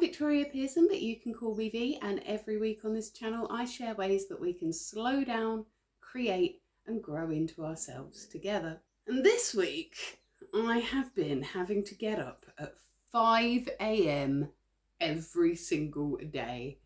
Victoria Pearson, but you can call me V, and every week on this channel I share ways that we can slow down, create and grow into ourselves together. And this week I have been having to get up at 5 a.m. every single day.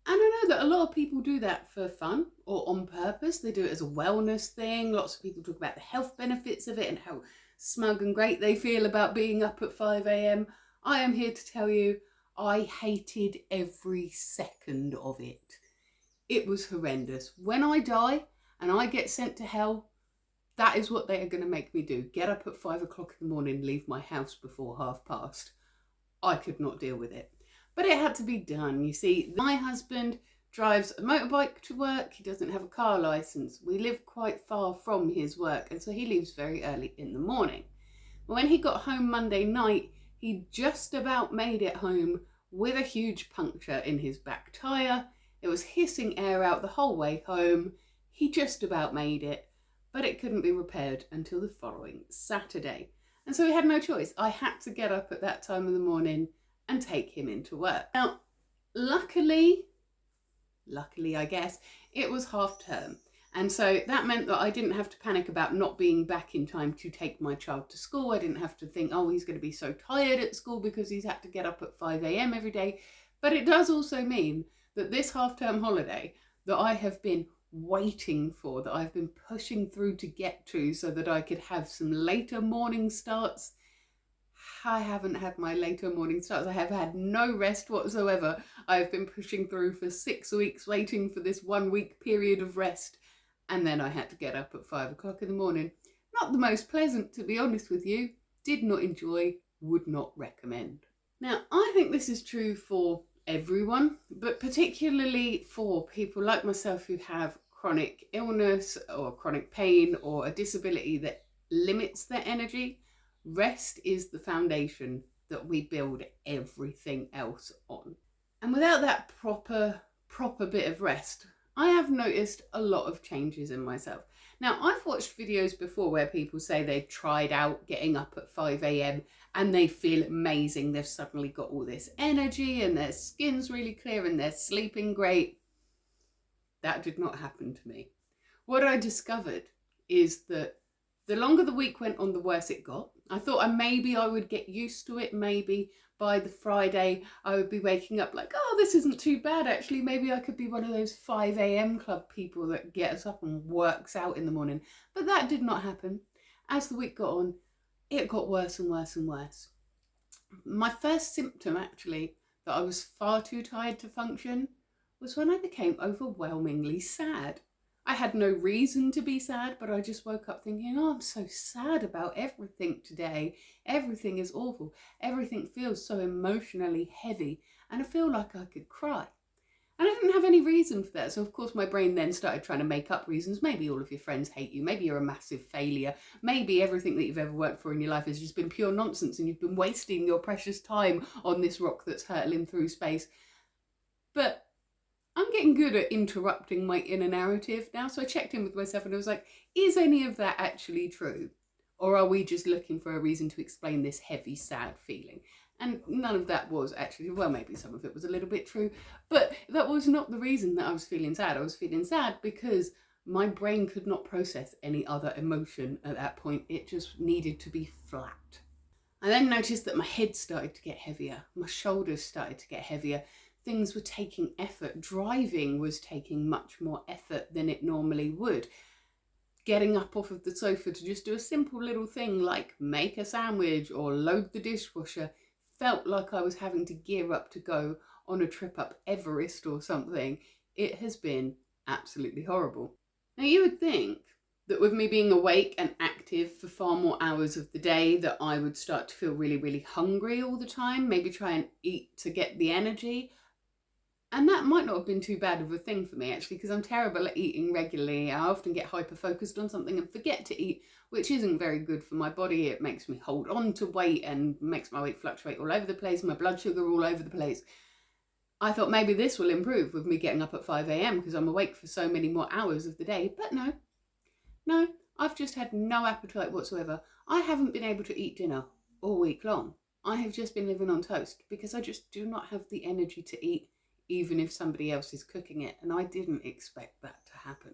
And I know that a lot of people do that for fun or on purpose. They do it as a wellness thing. Lots of people talk about the health benefits of it and how smug and great they feel about being up at 5 a.m. I am here to tell you, I hated every second of it. It was horrendous. When I die and I get sent to hell, that is what they are going to make me do. Get up at 5 o'clock in the morning, leave my house before past. I could not deal with it. But it had to be done. You see, my husband drives a motorbike to work. He doesn't have a car license. We live quite far from his work, and so he leaves very early in the morning. When he got home Monday night, he just about made it home with a huge puncture in his back tyre. It was hissing air out the whole way home. He just about made it, but it couldn't be repaired until the following Saturday. And so we had no choice. I had to get up at that time of the morning and take him into work. Now, luckily I guess, it was half term. And so that meant that I didn't have to panic about not being back in time to take my child to school. I didn't have to think, oh, he's going to be so tired at school because he's had to get up at 5 a.m. every day. But it does also mean that this half-term holiday that I have been waiting for, that I've been pushing through to get to so that I could have some later morning starts, I haven't had my later morning starts. I have had no rest whatsoever. I've been pushing through for 6 weeks, waiting for this 1 week period of rest. And then I had to get up at 5 o'clock in the morning. Not the most pleasant, to be honest with you. Did not enjoy, would not recommend. Now, I think this is true for everyone, but particularly for people like myself who have chronic illness or chronic pain or a disability that limits their energy. Rest is the foundation that we build everything else on. And without that proper bit of rest, I have noticed a lot of changes in myself. Now, I've watched videos before where people say they've tried out getting up at 5 a.m. and they feel amazing. They've suddenly got all this energy and their skin's really clear and they're sleeping great. That did not happen to me. What I discovered is that the longer the week went on, the worse it got. I thought maybe I would get used to it. Maybe by the Friday I would be waking up like, oh, this isn't too bad actually. Maybe I could be one of those 5 a.m. club people that gets up and works out in the morning. But that did not happen. As the week got on, it got worse and worse and worse. My first symptom actually that I was far too tired to function was when I became overwhelmingly sad. I had no reason to be sad, but I just woke up thinking, oh, I'm so sad about everything today. Everything is awful. Everything feels so emotionally heavy, and I feel like I could cry. And I didn't have any reason for that. So of course my brain then started trying to make up reasons. Maybe all of your friends hate you. Maybe you're a massive failure. Maybe everything that you've ever worked for in your life has just been pure nonsense and you've been wasting your precious time on this rock that's hurtling through space. But I'm getting good at interrupting my inner narrative now. So I checked in with myself and I was like, is any of that actually true? Or are we just looking for a reason to explain this heavy, sad feeling? And none of that was actually, well, maybe some of it was a little bit true, but that was not the reason that I was feeling sad. I was feeling sad because my brain could not process any other emotion at that point. It just needed to be flat. I then noticed that my head started to get heavier. My shoulders started to get heavier. Things were taking effort. Driving was taking much more effort than it normally would. Getting up off of the sofa to just do a simple little thing like make a sandwich or load the dishwasher felt like I was having to gear up to go on a trip up Everest or something. It has been absolutely horrible. Now you would think that with me being awake and active for far more hours of the day that I would start to feel really, really hungry all the time, maybe try and eat to get the energy. And that might not have been too bad of a thing for me actually, because I'm terrible at eating regularly. I often get hyper-focused on something and forget to eat, which isn't very good for my body. It makes me hold on to weight and makes my weight fluctuate all over the place, my blood sugar all over the place. I thought maybe this will improve with me getting up at 5 a.m. because I'm awake for so many more hours of the day, but no, I've just had no appetite whatsoever. I haven't been able to eat dinner all week long. I have just been living on toast because I just do not have the energy to eat, even if somebody else is cooking it. And I didn't expect that to happen.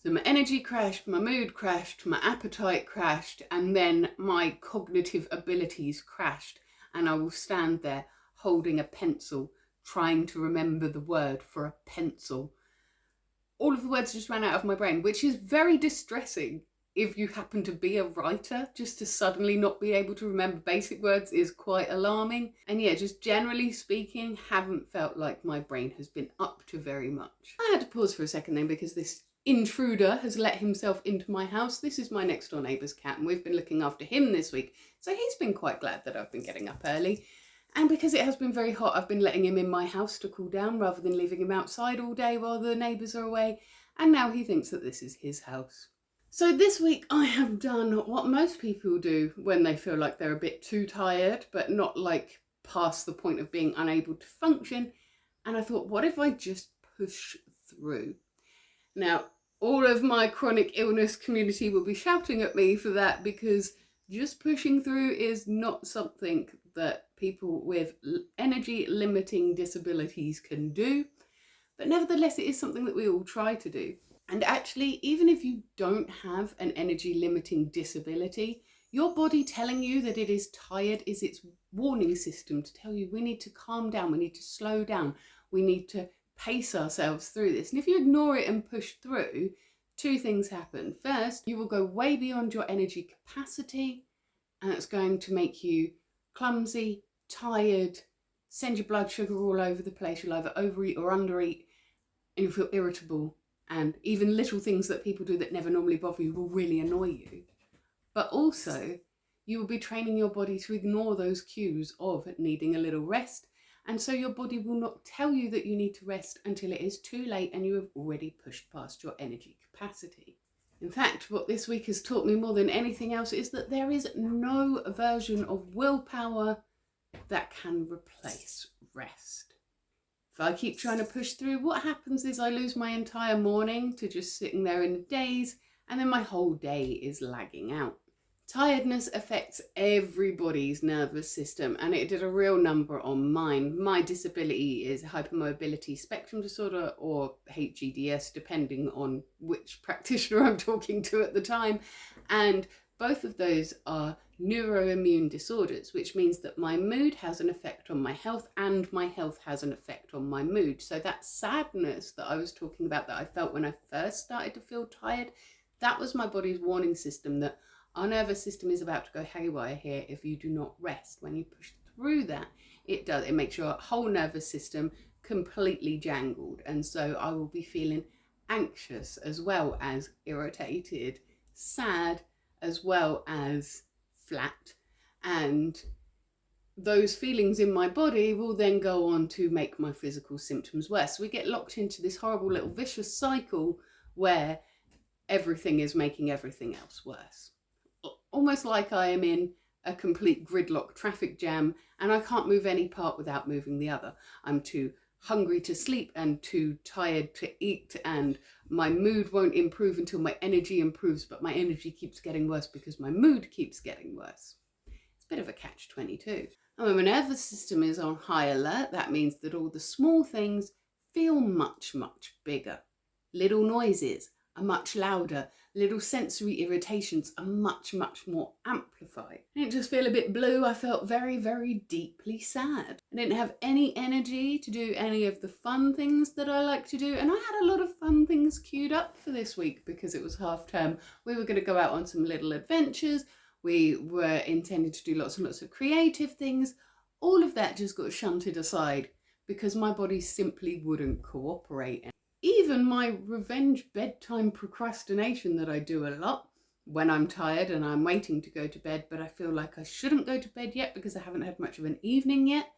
So my energy crashed, my mood crashed, my appetite crashed, and then my cognitive abilities crashed. And I will stand there holding a pencil, trying to remember the word for a pencil. All of the words just ran out of my brain, which is very distressing. If you happen to be a writer, just to suddenly not be able to remember basic words is quite alarming. And yeah, just generally speaking, haven't felt like my brain has been up to very much. I had to pause for a second then because this intruder has let himself into my house. This is my next door neighbour's cat and we've been looking after him this week. So he's been quite glad that I've been getting up early. And because it has been very hot, I've been letting him in my house to cool down rather than leaving him outside all day while the neighbours are away. And now he thinks that this is his house. So this week I have done what most people do when they feel like they're a bit too tired, but not like past the point of being unable to function. And I thought, what if I just push through? Now, all of my chronic illness community will be shouting at me for that because just pushing through is not something that people with energy limiting disabilities can do. But nevertheless, it is something that we all try to do. And actually, even if you don't have an energy limiting disability, your body telling you that it is tired is its warning system to tell you we need to calm down, we need to slow down, we need to pace ourselves through this. And if you ignore it and push through, two things happen. First, you will go way beyond your energy capacity, and it's going to make you clumsy, tired, send your blood sugar all over the place. You'll either overeat or undereat, and you feel irritable. And even little things that people do that never normally bother you will really annoy you. But also, you will be training your body to ignore those cues of needing a little rest. And so your body will not tell you that you need to rest until it is too late and you have already pushed past your energy capacity. In fact, what this week has taught me more than anything else is that there is no version of willpower that can replace rest. If I keep trying to push through, what happens is I lose my entire morning to just sitting there in a daze, and then my whole day is lagging out. Tiredness affects everybody's nervous system, and it did a real number on mine. My disability is hypermobility spectrum disorder, or HEDS, depending on which practitioner I'm talking to at the time. And both of those are neuroimmune disorders, which means that my mood has an effect on my health and my health has an effect on my mood. So that sadness that I was talking about that I felt when I first started to feel tired, that was my body's warning system that our nervous system is about to go haywire here if you do not rest. When you push through that, it makes your whole nervous system completely jangled. And so I will be feeling anxious as well as irritated, sad as well as flat, and those feelings in my body will then go on to make my physical symptoms worse. So we get locked into this horrible little vicious cycle where everything is making everything else worse. Almost like I am in a complete gridlock traffic jam and I can't move any part without moving the other. I'm too hungry to sleep and too tired to eat, and my mood won't improve until my energy improves, but my energy keeps getting worse because my mood keeps getting worse. It's a bit of a catch-22. And when my nervous system is on high alert, that means that all the small things feel much, much bigger. Little noises are much louder. Little sensory irritations are much, much more amplified. I didn't just feel a bit blue, I felt very, very deeply sad. I didn't have any energy to do any of the fun things that I like to do, and I had a lot of fun things queued up for this week because it was half term. We were going to go out on some little adventures, we were intending to do lots and lots of creative things. All of that just got shunted aside because my body simply wouldn't cooperate. Even my revenge bedtime procrastination that I do a lot when I'm tired and I'm waiting to go to bed, but I feel like I shouldn't go to bed yet because I haven't had much of an evening yet.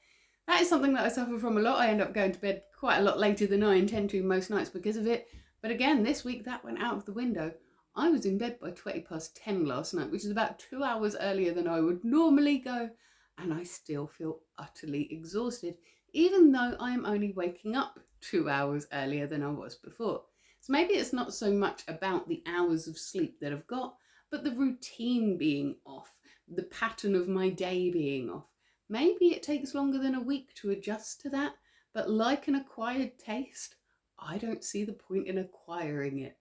That is something that I suffer from a lot. I end up going to bed quite a lot later than I intend to most nights because of it. But again, this week that went out of the window. I was in bed by 10 last night, which is about 2 hours earlier than I would normally go. And I still feel utterly exhausted, even though I am only waking up 2 hours earlier than I was before. So maybe it's not so much about the hours of sleep that I've got, but the routine being off, the pattern of my day being off. Maybe it takes longer than a week to adjust to that, but like an acquired taste, I don't see the point in acquiring it.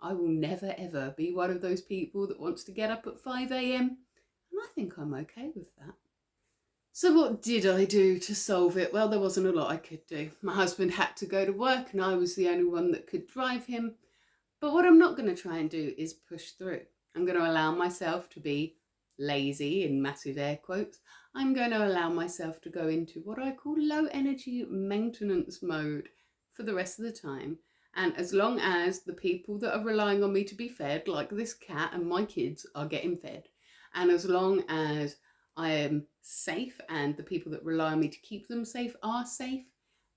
I will never ever be one of those people that wants to get up at 5 a.m. and I think I'm okay with that. So what did I do to solve it? Well, there wasn't a lot I could do. My husband had to go to work and I was the only one that could drive him. But what I'm not going to try and do is push through. I'm going to allow myself to be lazy, in massive air quotes. I'm going to allow myself to go into what I call low energy maintenance mode for the rest of the time. And as long as the people that are relying on me to be fed, like this cat and my kids, are getting fed, and as long as I am safe and the people that rely on me to keep them safe are safe,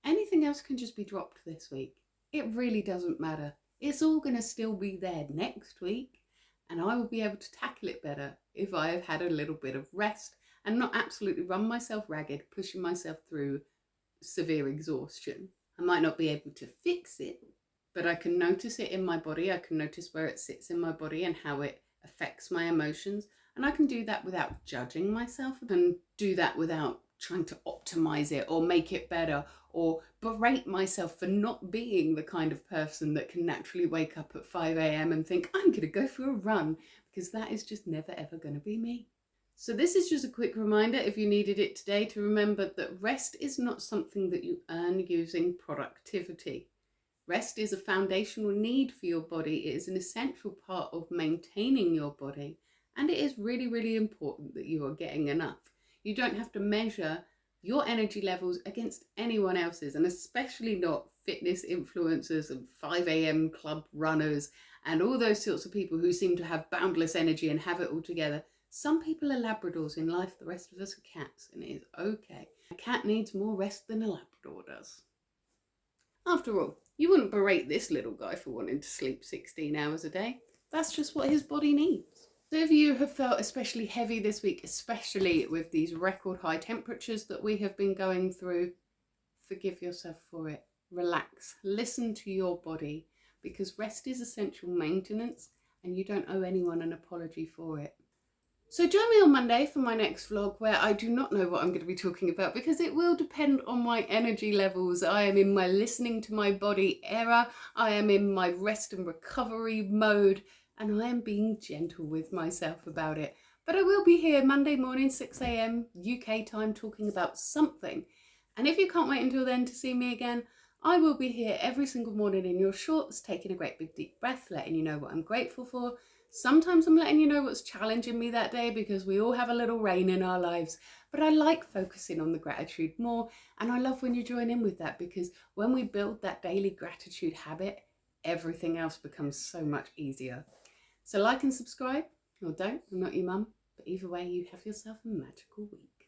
anything else can just be dropped this week. It really doesn't matter. It's all going to still be there next week, and I will be able to tackle it better if I have had a little bit of rest and not absolutely run myself ragged, pushing myself through severe exhaustion. I might not be able to fix it, but I can notice it in my body. I can notice where it sits in my body and how it affects my emotions. And I can do that without judging myself and do that without trying to optimize it or make it better or berate myself for not being the kind of person that can naturally wake up at 5 a.m. and think, I'm going to go for a run, because that is just never ever going to be me. So this is just a quick reminder, if you needed it today, to remember that rest is not something that you earn using productivity. Rest is a foundational need for your body. It is an essential part of maintaining your body. And it is really, really important that you are getting enough. You don't have to measure your energy levels against anyone else's, and especially not fitness influencers and 5 a.m. club runners and all those sorts of people who seem to have boundless energy and have it all together. Some people are Labradors in life, the rest of us are cats, and it is okay. A cat needs more rest than a Labrador does. After all, you wouldn't berate this little guy for wanting to sleep 16 hours a day. That's just what his body needs. So if you have felt especially heavy this week, especially with these record high temperatures that we have been going through, forgive yourself for it. Relax, listen to your body, because rest is essential maintenance and you don't owe anyone an apology for it. So join me on Monday for my next vlog, where I do not know what I'm going to be talking about because it will depend on my energy levels. I am in my listening to my body era, I am in my rest and recovery mode, and I am being gentle with myself about it. But I will be here Monday morning, 6 a.m. UK time, talking about something. And if you can't wait until then to see me again, I will be here every single morning in your shorts, taking a great big deep breath, letting you know what I'm grateful for. Sometimes I'm letting you know what's challenging me that day, because we all have a little rain in our lives, but I like focusing on the gratitude more, and I love when you join in with that, because when we build that daily gratitude habit, everything else becomes so much easier. So like and subscribe, or don't, I'm not your mum, but either way, you have yourself a magical week.